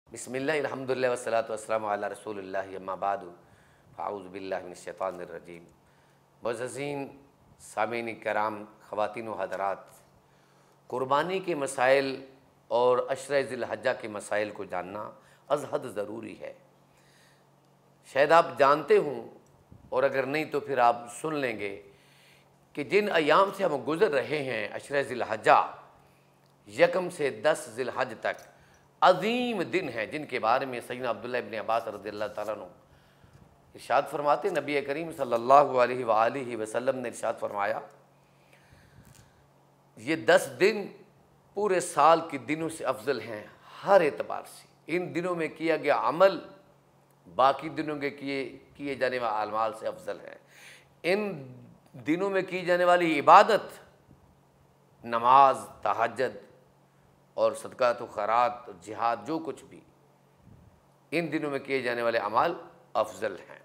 बिस्मिल्लाह अल्हम्दुलिल्लाह वस्सलातु वस्सलामु अला रसूलिल्लाह अम्मा बादु फ़अऊज़ु बिल्लाहि मिनश्शैतानिर रजीम। मुअज़्ज़ज़ीन सामीन कराम, ख़वातीन व हज़रात, कुर्बानी के मसाइल और अशरा ज़िलहज्जा के मसाइल को जानना अज़ हद ज़रूरी है। शायद आप जानते हों और अगर नहीं तो फिर आप सुन लेंगे कि जिन अयाम से हम गुज़र रहे हैं, अशरा ज़िलहज्जा यकम से 10 ज़िलहज तक अज़ीम दिन हैं, जिनके बारे में सैयदना अब्दुल्लाह इब्न अब्बास रज़ियल्लाहु तआला अन्हु इरशाद फरमाते, नबी करीम सल्लल्लाहु अलैहि वसल्लम ने इरशाद फरमाया, ये 10 दिन पूरे साल के दिनों से अफजल हैं हर एतबार से। इन दिनों में किया गया अमल बाकी दिनों के किए जाने वाले अमाल से अफजल है। इन दिनों में की जाने वाली इबादत, नमाज, तहज्जुद और सदक़ात व खैरात, जिहाद, जो कुछ भी इन दिनों में किए जाने वाले अमाल अफजल हैं।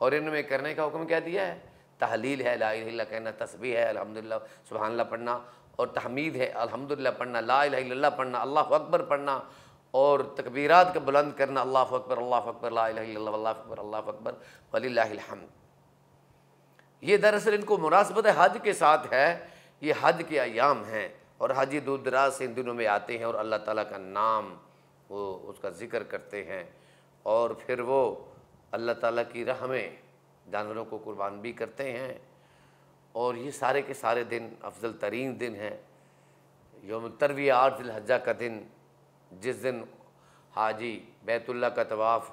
और इनमें करने का हुक्म क्या दिया है? तहलील है, ला इलाहा इल्लल्लाह कहना, तस्बीह है, अल्हम्दुलिल्लाह सुबहानल्लाह पढ़ना, और तहमीद है, अल्हम्दुलिल्लाह पढ़ना, ला इलाहा इल्लल्लाह पढ़ना, अल्लाहु अकबर पढ़ना, और तकबीरात का बुलंद करना, अल्लाहु अकबर, ला इलाहा इल्लल्लाह, अल्लाहु अकबर वलिल्लाहिल हम्द। ये दरअसल इनको मुनासबत हज के साथ है। ये हज के अयाम हैं और हाजी दूर दराज से इन दिनों में आते हैं और अल्लाह ताला का नाम, वो उसका ज़िक्र करते हैं, और फिर वो अल्लाह ताला की राह में जानवरों को कुर्बान भी करते हैं। और ये सारे के सारे दिन अफजल तरीन दिन हैं। यौम तरविया 8 ज़िलहज्जा का दिन, जिस दिन हाजी बैतुल्लाह का तवाफ़,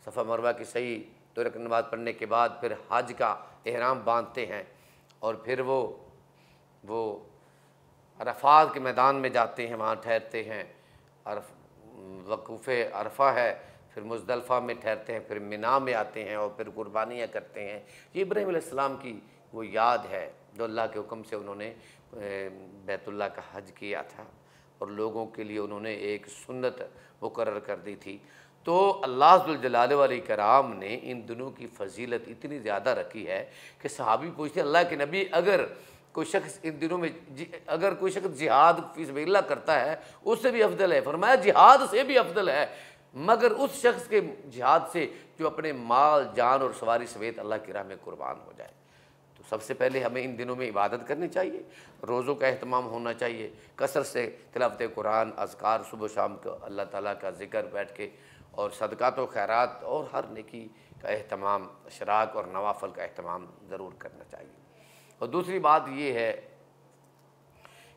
सफ़ा मरवा की सही 2 रकात नमाज़ पढ़ने के बाद फिर हज का एहराम बांधते हैं और फिर वो अरफ़ात के मैदान में जाते हैं, वहाँ ठहरते हैं। वक़ूफ़े अरफ़ा है, फिर मुज़दलिफ़ा में ठहरते हैं, फिर मिना में आते हैं और फिर कुर्बानियाँ करते हैं। ये इब्राहीम अलैहिस्सलाम की वो याद है जो अल्लाह के हुक्म से उन्होंने बैतुल्लाह का हज किया था और लोगों के लिए उन्होंने एक सुन्नत मुकर्रर कर दी थी। तो अल्लाह ज़ुल जलाल वल इकराम ने इन दिनों की फ़जीलत इतनी ज़्यादा रखी है कि सहाबी पूछते, अल्लाह के नबी, अगर कोई शख्स इन दिनों में अगर कोई शख्स जिहाद फ़ी सबिलिल्लाह करता है उससे भी अफजल है। फरमाया जिहाद से भी अफजल है, मगर उस शख्स के जिहाद से जो अपने माल, जान और सवारी समेत अल्लाह की राह में कुर्बान हो जाए। तो सबसे पहले हमें इन दिनों में इबादत करनी चाहिए, रोज़ों का अहतमाम होना चाहिए, कसरत से तिलावत कुरान, अज़कार, सुबह शाम को अल्लाह ताला का ज़िक्र बैठ के, और सदक़ात व खैरात और हर नेकी का अहतमाम, अशराक और नवाफल का अहतमाम ज़रूर करना चाहिए। और दूसरी बात ये है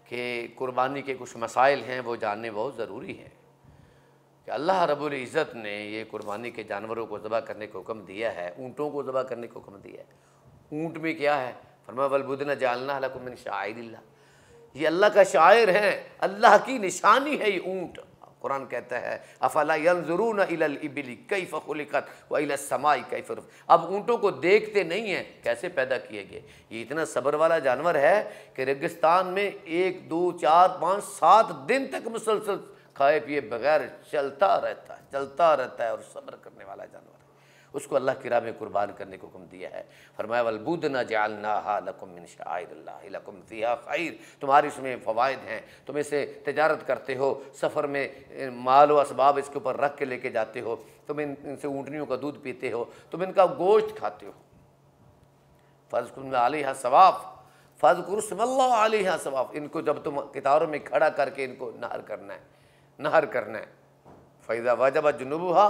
कि कुर्बानी के कुछ मसाइल हैं, वो जानने बहुत ज़रूरी है कि अल्लाह रब्बुल इज़्ज़त ने ये कुर्बानी के जानवरों को ज़बह करने का हुक्म दिया है, ऊँटों को ज़बह करने का हुक्म दिया है। ऊँट में क्या है? फरमाया वल बुदना जअलना लकुम मिन शाइरिल्लाह, ये अल्लाह का शायर है, अल्लाह की निशानी है ये ऊँट। कुरान कहता है अफला यंजुरून इलल इबिली कैफ खुलिकत व इलस समाई कैफ रुफ़िअत। अब ऊँटों को देखते नहीं हैं कैसे पैदा किए गए। ये इतना सब्र वाला जानवर है कि रेगिस्तान में 1, 2, 4, 5, 7 दिन तक मुसलसल खाए पिए बगैर चलता रहता है और सब्र करने वाला जानवर है। उसको अल्लाह की राह में कुर्बान करने को हुक्म दिया है। फरमाया वल बुदना जअलनाहा लकुम मिन शाइरिल्लाह लकुम फ़ीहा खैर, तुम्हारी इसमें फ़वाइद हैं, तुम इससे तिजारत करते हो, सफ़र में माल व असबाब इसके ऊपर रख के लेके जाते हो, तुम इनसे ऊँटनियों का दूध पीते हो, तुम इनका गोश्त खाते हो। फ़ज़कुर अलैहा सवाफ़ फ़ज़कुर इस्मल्लाह अलैहा सवाफ़, इनको जब तुम कितारों में खड़ा करके इनको नहर करना है। फ़इज़ा वजबत जुनूबुहा,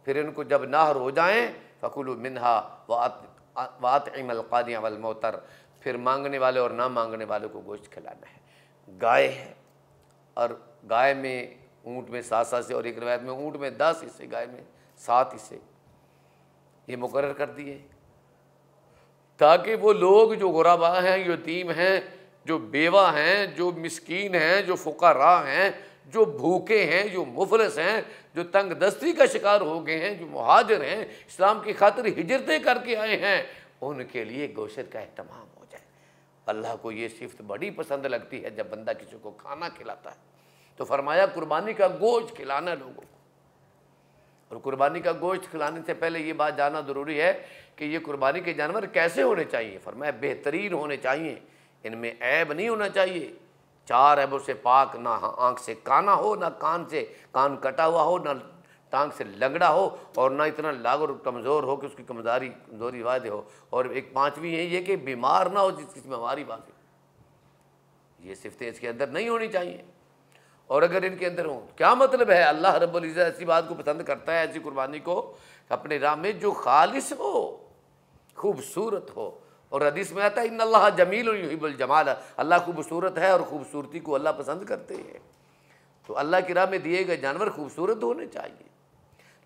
फिर इनको जब नाहर हो जाएं, फ़कुलू मिन्हा वातिमल क़ानिअ वल मुअतर, फिर मांगने वाले और ना मांगने वाले को गोश्त खिलाना है। गाय है और गाय में, ऊँट में 7 हिस्से, और एक रिवायत में ऊँट में 10 हिस्से, गाय में 7 हिस्से ये मुकर्रर कर दिए ताकि वो लोग जो गुरबा हैं, यतीम हैं, जो बेवा हैं, जो मिस्कीन हैं, जो फ़ुक़रा हैं, जो भूखे हैं, जो मुफलिस हैं, जो तंग दस्ती का शिकार हो गए हैं, जो मुहाजिर हैं, इस्लाम की खातिर हिजरतें करके आए हैं, उनके लिए गोश्त का अहतमाम हो जाए। अल्लाह को ये सिफ़त बड़ी पसंद लगती है जब बंदा किसी को खाना खिलाता है। तो फरमाया कुर्बानी का गोश्त खिलाना लोगों को। और कुर्बानी का गोश्त खिलाने से पहले ये बात जानना ज़रूरी है कि ये कुर्बानी के जानवर कैसे होने चाहिए। फरमाया बेहतरीन होने चाहिए, इनमें ऐब नहीं होना चाहिए, 4 ऐबों से पाक, ना आँख से काना हो, ना कान से कान कटा हुआ हो, ना टांग से लंगड़ा हो, और ना इतना लागू कमज़ोर हो कि उसकी कमज़ोरी वादे हो। और एक 5वीं है ये कि बीमार ना हो जिसकी बीमारी बाकी। ये सिफतें इसके अंदर नहीं होनी चाहिए। और अगर इनके अंदर हो, क्या मतलब है? अल्लाह रब्बुल इज़्ज़त ऐसी बात को पसंद करता है, ऐसी कुर्बानी को अपने राह में जो खालिस हो, खूबसूरत हो। और हदीस में आता है इन्नल्लाह जमीलुन युहिब्बुल जमाल, अल्लाह खूबसूरत है और खूबसूरती को अल्लाह पसंद करते हैं। तो अल्लाह की राह में दिए गए जानवर खूबसूरत होने चाहिए,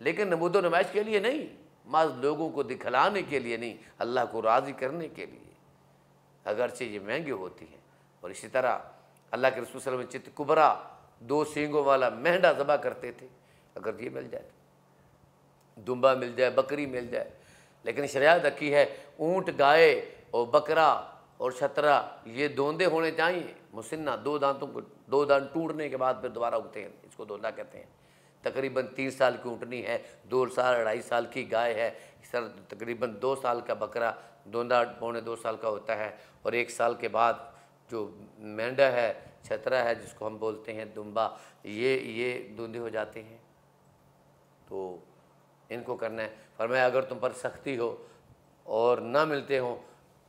लेकिन नमूद व नुमाइश के लिए नहीं, माज लोगों को दिखलाने के लिए नहीं, अल्लाह को राज़ी करने के लिए, अगरचे ये महंगी होती हैं। और इसी तरह अल्लाह के रसूल सल्लल्लाहु अलैहि वसल्लम चित्त कुबरा 2 सींगों वाला मेंढा ज़बह करते थे। अगर ये मिल जाए, दुम्बा मिल जाए, बकरी मिल जाए, लेकिन शरीयत रखी है ऊँट, गाय और बकरा और छतरा ये दोंदे होने चाहिए। मुसिन्ना 2 दांतों को, 2 दांत टूटने के बाद फिर दोबारा उगते हैं, इसको दोंदा कहते हैं। तकरीबन 3 साल की ऊँटनी है, 2 साल 2.5 साल की गाय है, इस तरह तकरीबन 2 साल का बकरा दोंदा 2.25 साल का होता है। और 1 साल के बाद जो मेंढा है, छतरा है, जिसको हम बोलते हैं दुम्बा, ये दूंदे हो जाते हैं। तो इनको करना है। फरमाया अगर तुम पर सख्ती हो और ना मिलते हो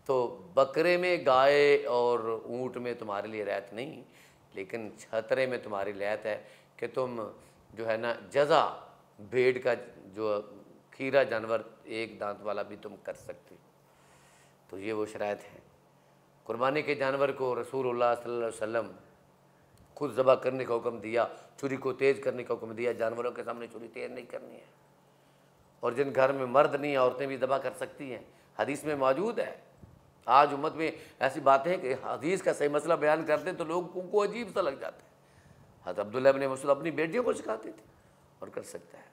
तो बकरे में, गाय और ऊँट में तुम्हारे लिए रियायत नहीं, लेकिन छतरे में तुम्हारी रियायत है कि तुम जो है ना जज़ा, भेड़ का जो खीरा जानवर 1 दांत वाला भी तुम कर सकते हो। तो ये वो शराइत है। कुर्बानी के जानवर को रसूलुल्लाह सल्लल्लाहु अलैहि वसल्लम खुद ज़बह करने का हुक्म दिया, छुरी को तेज़ करने का हुक्म दिया, जानवरों के सामने छुरी तेज़ नहीं करनी है। और जिन घर में मर्द नहीं, औरतें भी ज़बह कर सकती हैं, हदीस में मौजूद है। आज उम्मत में ऐसी बातें हैं कि हदीस का सही मसला बयान करते तो लोगों को अजीब सा लग जाता है। हज़रत अब्दुल्लाह इब्न मसूद अपनी बेटियों को सिखाते थे, और कर सकता है।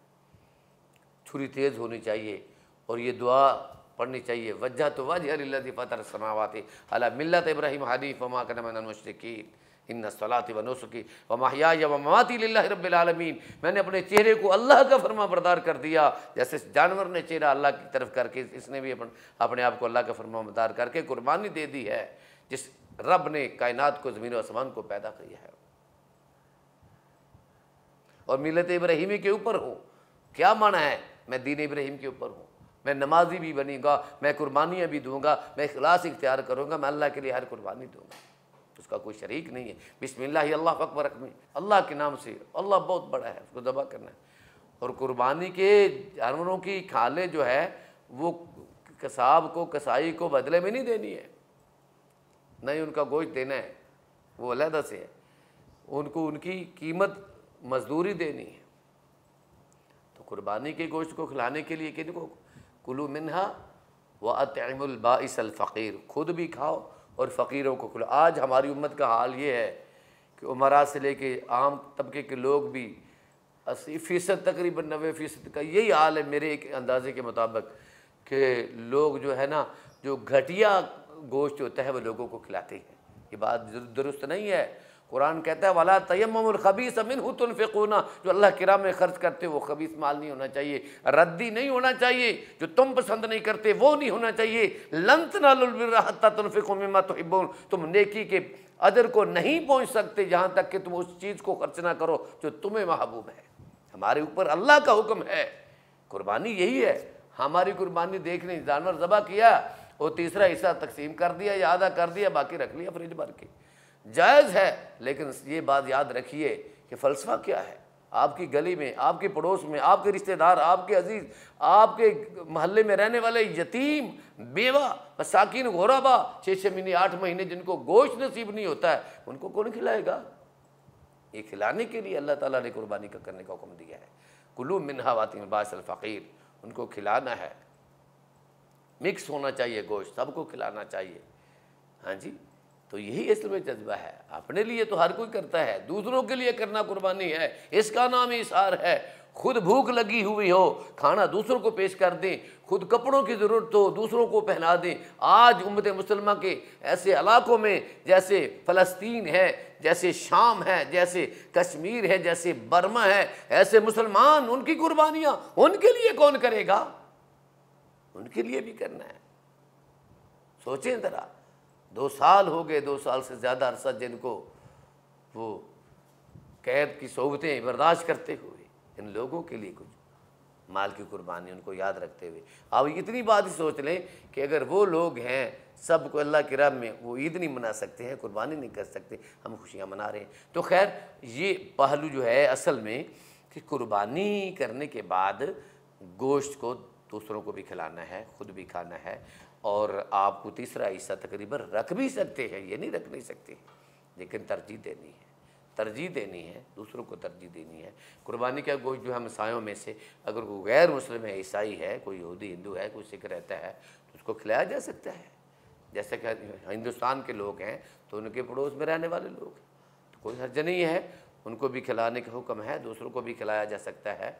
छुरी तेज़ होनी चाहिए और ये दुआ पढ़नी चाहिए, वज्जहतु वजहिया लिल्लज़ी फ़तरा समावाति अला मिल्लति इब्राहीम हनीफ़ वमा काना मिनल मुशरिकीन इन्ना सलाती व नुसुकी व महयाया व ममाती लिल्लाहि रब्बिल आलमीन। मैंने अपने चेहरे को अल्लाह का फरमाबरदार कर दिया, जैसे जानवर ने चेहरा अल्लाह की तरफ करके, इसने भी अपने आप को अल्लाह का फरमाबरदार करके कुर्बानी दे दी है, जिस रब ने कायनात को, ज़मीन व आसमान को पैदा किया है। और मिल्लत इब्राहीमी के ऊपर हूँ, क्या माना है? मैं दीन इब्राहीम के ऊपर हूँ, मैं नमाजी भी बनूँगा, मैं कुर्बानियाँ भी दूँगा, मैं इखलास इख्तियार करूँगा, मैं अल्लाह के लिए हर कुर्बानी दूँगा, उसका कोई शरीक नहीं है। बिस्मिल्लाह अल्लाह अकबर रकमी, अल्लाह के नाम से, अल्लाह बहुत बड़ा है, उसको ज़बह करना है। और कुर्बानी के जानवरों की खालें जो है वो कसाब को, कसाई को बदले में नहीं देनी है, नहीं उनका गोश्त देना है, वो अलहदा से है, उनको उनकी कीमत मजदूरी देनी है। तो कुर्बानी के गोश्त को खिलाने के लिए किनको? कुलू मिन्हा व अतइमुल बाइसल फ़कीर, खुद भी खाओ और फ़कीरों को खिलाओ। आज हमारी उम्मत का हाल ये है कि उमरा से लेके आम तबके के लोग भी 80% तकरीबन 90% का यही हाल है मेरे एक अंदाजे के मुताबिक, कि लोग जो है ना, जो घटिया गोश्त होता है वो लोगों को खिलाते हैं। ये बात दुरुस्त नहीं है। कुरान कहता है वला तयम्मुमुल खबीस मिन्हु तुनफिकूना, जो अल्लाह की राह में खर्च करते हो वो खबीस माल नहीं होना चाहिए, रद्दी नहीं होना चाहिए, जो तुम पसंद नहीं करते वो नहीं होना चाहिए। लन तनालुल बिर्रा हत्ता तुनफिकू मिम्मा तुहिब्बून, तुम नेकी के अजर को नहीं पहुँच सकते जहाँ तक कि तुम उस चीज़ को खर्च ना करो जो तुम्हें महबूब है। हमारे ऊपर अल्लाह का हुक्म है, कुर्बानी यही है। हमारी कुर्बानी देखने, जानवर ज़बह किया और तीसरा हिस्सा तकसीम कर दिया या आधा कर दिया, बाकी रख लिया फ्रिज भर के, जायज़ है। लेकिन ये बात याद रखिए कि फ़लसफ़ा क्या है। आपकी गली में, आपके पड़ोस में, आपके रिश्तेदार, आपके अजीज़, आपके महल्ले में रहने वाले यतीम, बेवा, मसाकिन, गुरबा, 6 महीने 8 महीने जिनको गोश्त नसीब नहीं होता है, उनको कौन खिलाएगा? ये खिलाने के लिए अल्लाह ताला ने कुर्बानी का करने का हुक्म दिया है। कुलू मिन्हा वातिल बासल फ़कीर, उनको खिलाना है, मिक्स होना चाहिए गोश्त, सबको खिलाना चाहिए। हाँ जी, तो यही असल में जज्बा है। अपने लिए तो हर कोई करता है, दूसरों के लिए करना कुर्बानी है, इसका नाम इसार है। खुद भूख लगी हुई हो, खाना दूसरों को पेश कर दें, खुद कपड़ों की ज़रूरत हो दूसरों को पहना दें। आज उम्मत मुसलमा के ऐसे इलाकों में जैसे फ़लस्तीन है, जैसे शाम है, जैसे कश्मीर है, जैसे बर्मा है, ऐसे मुसलमान, उनकी कुर्बानियाँ उनके लिए कौन करेगा? उनके लिए भी करना है। सोचें ज़रा, 2 साल हो गए, 2 साल से ज़्यादा अरसा जिनको वो कैद की सोबतें बर्दाश्त करते हुए इन लोगों के लिए कुछ माल की कुर्बानी उनको याद रखते हुए। अब इतनी बात ही सोच लें कि अगर वो लोग हैं सबको अल्लाह की राह में वो ईद नहीं मना सकते हैं, कुर्बानी नहीं कर सकते, हम खुशियाँ मना रहे हैं। तो खैर ये पहलू जो है असल में कि कुर्बानी करने के बाद गोश्त को दूसरों को भी खिलाना है, ख़ुद भी खाना है, और आपको तीसरा हिस्सा तकरीबन रख भी सकते हैं, ये नहीं रख नहीं सकते, लेकिन तरजीह देनी है, तरजीह देनी है, दूसरों को तरजीह देनी है। कुर्बानी का गोश्त जो है हमसायों में से अगर कोई गैर मुस्लिम है, ईसाई है, कोई यहूदी हिंदू है, कोई सिख रहता है तो उसको खिलाया जा सकता है। जैसे कि हिंदुस्तान के लोग हैं तो उनके पड़ोस में रहने वाले लोग हैं तो कोई हर्ज नहीं है, उनको भी खिलाने का हुक्म है, दूसरों को भी खिलाया जा सकता है।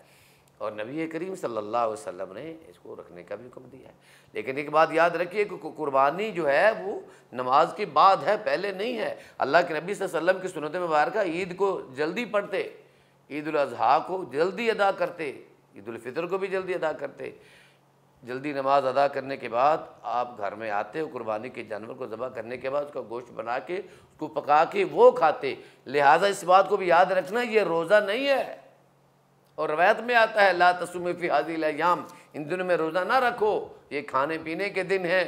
और नबी करीम सल्लल्लाहु अलैहि वसल्लम ने इसको रखने का भी हुक्म दिया है। लेकिन एक बात याद रखिए कि कुर्बानी जो है वो नमाज के बाद है, पहले नहीं है। अल्लाह के नबी सल्लल्लाहु अलैहि वसल्लम की सुन्नत मुबारक ईद को जल्दी पढ़ते, ईद उल अज़हा को जल्दी अदा करते, ईद उल फितर को भी जल्दी अदा करते। जल्दी नमाज अदा करने के बाद आप घर में आते हो, कुर्बानी के जानवर को ज़बह करने के बाद उसका गोश्त बना के उसको पका के वो खाते। लिहाजा इस बात को भी याद रखना ये रोज़ा नहीं है। और रवायत में आता है ला तसुमू फी हाज़िल अय्याम, इन दिनों में रोज़ा ना रखो, ये खाने पीने के दिन हैं।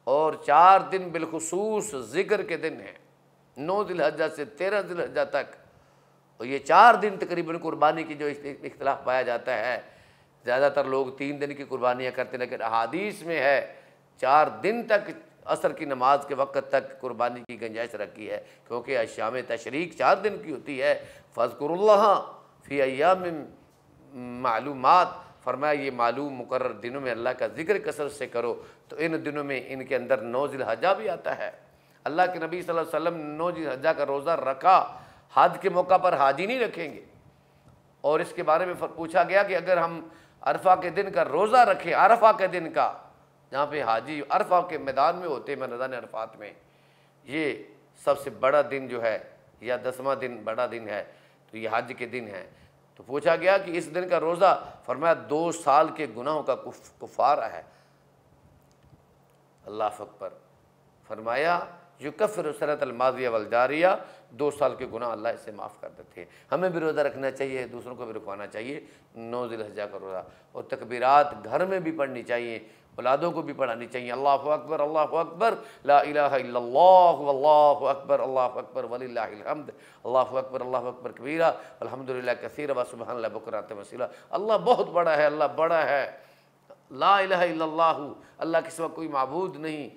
और 4 दिन बिलखुसूस ज़िक्र के दिन हैं, 9 ज़िलहज्जा से 13 ज़िलहज्जा तक। और ये 4 दिन तकरीबन कुर्बानी की जो इख्तिलाफ पाया जाता है, ज़्यादातर लोग 3 दिन की कुर्बानियाँ करते हैं, लेकिन अहादीस में है 4 दिन तक असर की नमाज के वक़्त तक कुर्बानी की गुंजाइश रखी है, क्योंकि अय्याम तशरीक 4 दिन की होती है। फ़ज़्कुरुल्लाह फ़ी अय्यामिन मालूमात, फरमाया ये मालूम मुकर्रर दिनों में अल्लाह का ज़िक्र कसरत से करो। तो इन दिनों में इनके अंदर 9 ज़िलहज्जा भी आता है। अल्लाह के नबी सल्लल्लाहु अलैहि वसल्लम 9 ज़िलहज्जा का रोज़ा रखा, हज के मौका पर हाजी नहीं रखेंगे। और इसके बारे में पूछा गया कि अगर हम अरफा के दिन का रोज़ा रखें, अरफा के दिन का, जहाँ पे हाजी अरफा के मैदान में होते हैं, मैदान अरफात में, ये सबसे बड़ा दिन जो है या 10वां दिन बड़ा दिन है, तो ये हज के दिन है। तो पूछा गया कि इस दिन का रोज़ा, फरमाया 2 साल के गुनाहों का कुफ़ारा है। अल्लाह अकबर। फरमाया युकफ़िरु सनतल माज़िया वल जारिया, 2 साल के गुनाह अल्लाह इससे माफ़ कर देते हैं। हमें भी रोज़ा रखना चाहिए, दूसरों को भी रखवाना चाहिए 9 ज़िलहज्जा का रोज़ा। और तकबीरात घर में भी पढ़नी चाहिए, औलादों को भी पढ़ानी चाहिए। अल्लाहु अकबर ला इलाहा इल्लल्लाह वल्लाहु अकबर वलिल्लाहिल हम्द, अल्लाहु अकबर कबीरा अल्हम्दुलिल्लाह कसीरा व सुबहानल्लाह बुकरतम वसीला। अल्लाह बहुत बड़ा है, अल्लाह बड़ा है। ला इलाहा इल्लल्लाह, अल्लाह के सिवा कोई माबूद नहीं।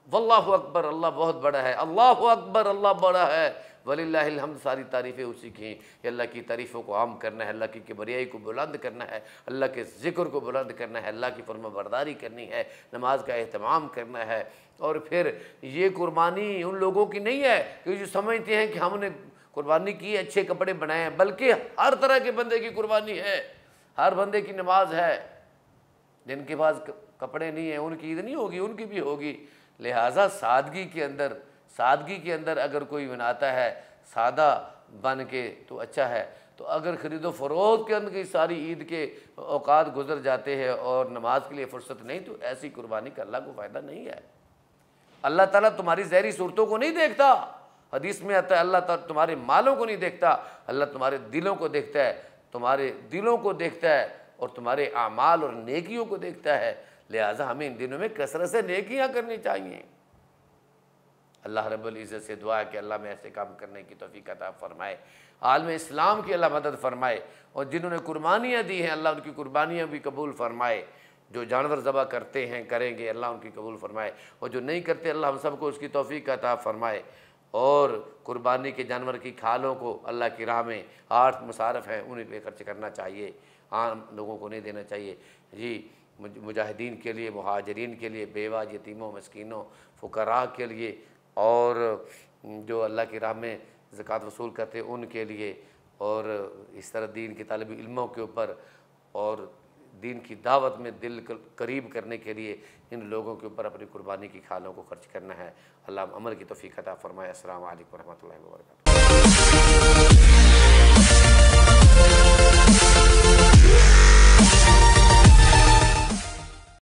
वल्लाहु अकबर, अल्लाह बहुत बड़ा है। अल्लाहु अकबर, अल्लाह बड़ा है। वलिल्लाहिल हम्द, सारी तारीफ़ें उसी की हैं। अल्लाह की तारीफ़ों को आम करना है, अल्लाह की किबरियाई को बुलंद करना है, अल्लाह के ज़िक्र को बुलंद करना है, अल्लाह की फरमाबरदारी करनी है, नमाज का एहतमाम करना है। और फिर ये कुर्बानी उन लोगों की नहीं है कि जो समझते हैं कि हमने कुर्बानी की, अच्छे कपड़े बनाए हैं, बल्कि हर तरह के बंदे की कुर्बानी है, हर बंदे की नमाज है। जिनके पास कपड़े नहीं हैं उनकी ईद नहीं होगी, उनकी भी होगी। लिहाजा सादगी के अंदर अगर कोई बनाता है सादा बन के तो अच्छा है। तो अगर ख़रीदो फ़रोख्त के अंदर की सारी ईद के औकात गुजर जाते हैं और नमाज के लिए फ़ुर्सत नहीं, तो ऐसी कुर्बानी का अल्लाह को फ़ायदा नहीं है। अल्लाह ताला तुम्हारी ज़ाहिरी सूरतों को नहीं देखता। हदीस में आता है अल्लाह ताला तुम्हारे मालों को नहीं देखता, अल्लाह तुम्हारे दिलों को देखता है, तुम्हारे दिलों को देखता है और तुम्हारे आमाल और नेकियों को देखता है। लिहाजा हमें इन दिनों में कसरत से नेकियां करनी चाहिए। अल्लाह रब्बुल इज़्ज़त से दुआ है कि अल्लाह में ऐसे काम करने की तौफीक अता फरमाए, आलम इस्लाम की अल्लाह मदद फरमाए। और जिन्होंने कुर्बानियाँ दी हैं अल्लाह उनकी कुर्बानियाँ भी कबूल फरमाए। जो जानवर ज़बह करते हैं करेंगे अल्लाह उनकी कबूल फरमाए, और जो नहीं करते अल्लाह हम सबको उसकी तौफीक अता फरमाए। और कुर्बानी के जानवर की खालों को अल्लाह की राह में 8 मुसारफ़ हैं उन्हीं पे खर्च करना चाहिए, आम लोगों को नहीं देना चाहिए। जी मुजाहिदीन के लिए, मुहाजिरीन के लिए, बेवा यतीमों मस्कीनों फ़ुकरा के लिए, और जो अल्लाह की राह में ज़कात वसूल करते हैं उनके लिए, और इस तरह दीन की तालिब इल्मों के ऊपर और दीन की दावत में दिल करीब करने के लिए इन लोगों के ऊपर अपनी कुर्बानी की खालों को खर्च करना है। अल्लाह अमल की तौफीक अता फरमाए। अस्सलामु अलैकुम व रहमतुल्लाहि व बरकातुहू।